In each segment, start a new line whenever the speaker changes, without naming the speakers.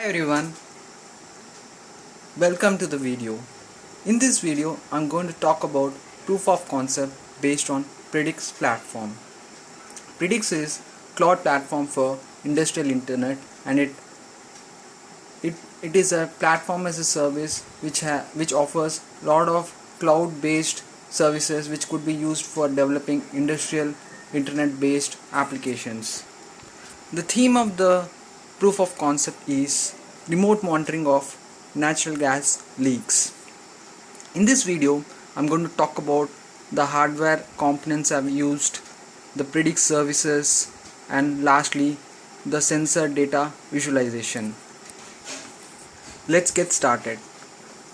Hi everyone, welcome to the video. In this video, I'm going to talk about proof of concept based on Predix platform. Predix is cloud platform for industrial internet, and it is a platform as a service which offers a lot of cloud based services which could be used for developing industrial internet based applications. The theme of the proof of concept is remote monitoring of natural gas leaks. In this video, I'm going to talk about the hardware components I've used, the Predix services, and lastly, the sensor data visualization. Let's get started.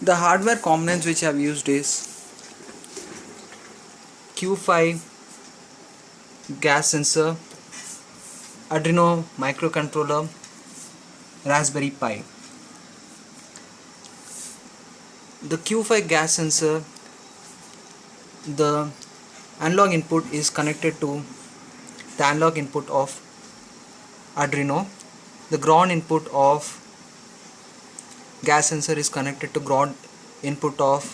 The hardware components which I've used is Q5 gas sensor, Arduino microcontroller, Raspberry Pi. The Q5 gas sensor, the analog input is connected to the analog input of Arduino. The ground input of gas sensor is connected to ground input of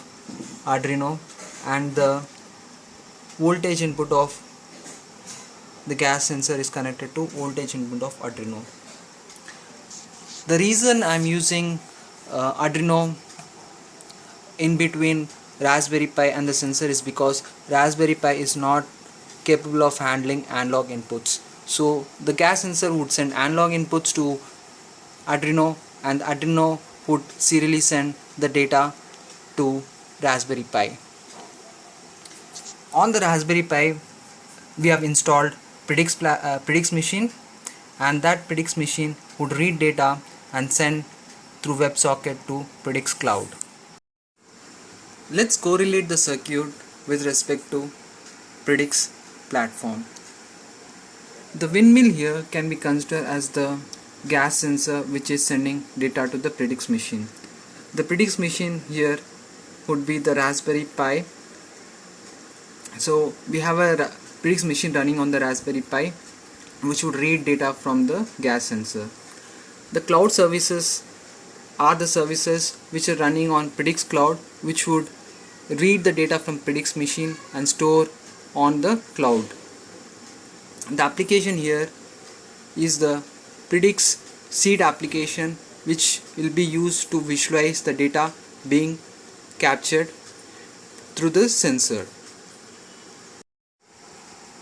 Arduino, and the voltage input of the gas sensor is connected to voltage input of Arduino. The reason I'm using Arduino in between Raspberry Pi and the sensor is because Raspberry Pi is not capable of handling analog inputs. So the gas sensor would send analog inputs to Arduino, and Arduino would serially send the data to Raspberry Pi. On the Raspberry Pi, we have installed Predix machine, and that Predix machine would read data and send through WebSocket to Predix Cloud. Let's correlate the circuit with respect to Predix platform. The windmill here can be considered as the gas sensor which is sending data to the Predix machine. The Predix machine here would be the Raspberry Pi. So we have a Predix machine running on the Raspberry Pi which would read data from the gas sensor. The cloud services are the services which are running on Predix Cloud, which would read the data from Predix machine and store on the cloud. The application here is the Predix Seed application, which will be used to visualize the data being captured through the sensor.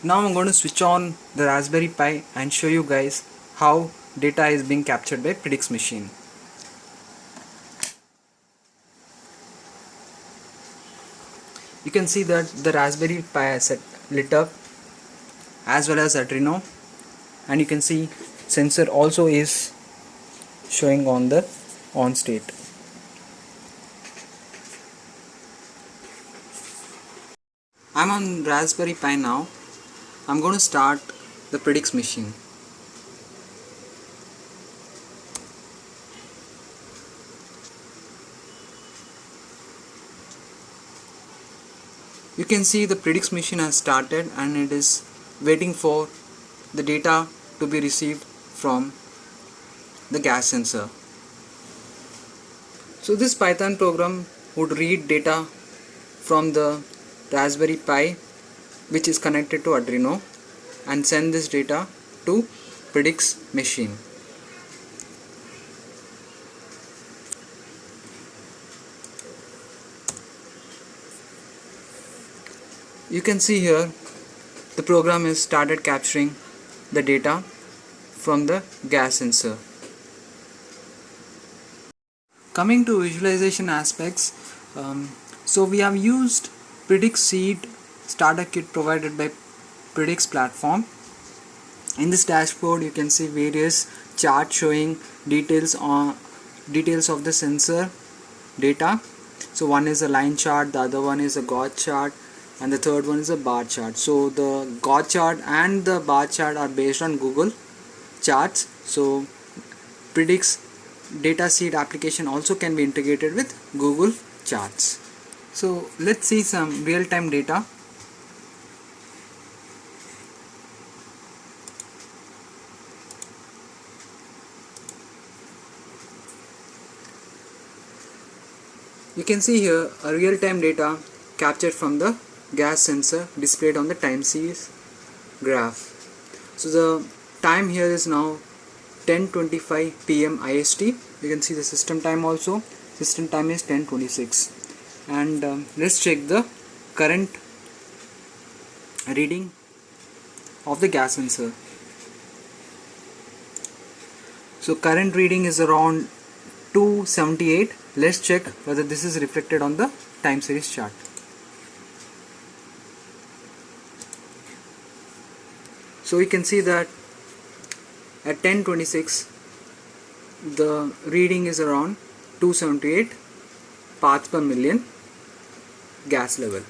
Now I'm going to switch on the Raspberry Pi and show you guys how data is being captured by Predix machine. You can see that the Raspberry Pi is lit up as well as Arduino, and you can see sensor also is showing on the on state. I'm on Raspberry Pi now. I'm going to start the Predix machine. You can see the Predix machine has started and it is waiting for the data to be received from the gas sensor. So this Python program would read data from the Raspberry Pi which is connected to Arduino and send this data to Predix machine. You can see here the program has started capturing the data from the gas sensor. Coming to visualization aspects, so we have used Predix Seed starter kit provided by Predix platform. In this dashboard you can see various charts showing details of the sensor data. So one is a line chart, the other one is a God chart, and the third one is a bar chart. So the God chart and the bar chart are based on Google Charts. So Predix data seed application also can be integrated with Google Charts. So let's see some real-time data. You can see here a real-time data captured from the gas sensor displayed on the time series graph. So the time here is now 10:25 PM IST. You can see the system time also. System time is 10:26. And let's check the current reading of the gas sensor. So current reading is around 278. Let's check whether this is reflected on the time series chart. So you can see that at 10:26 the reading is around 278 parts per million gas level.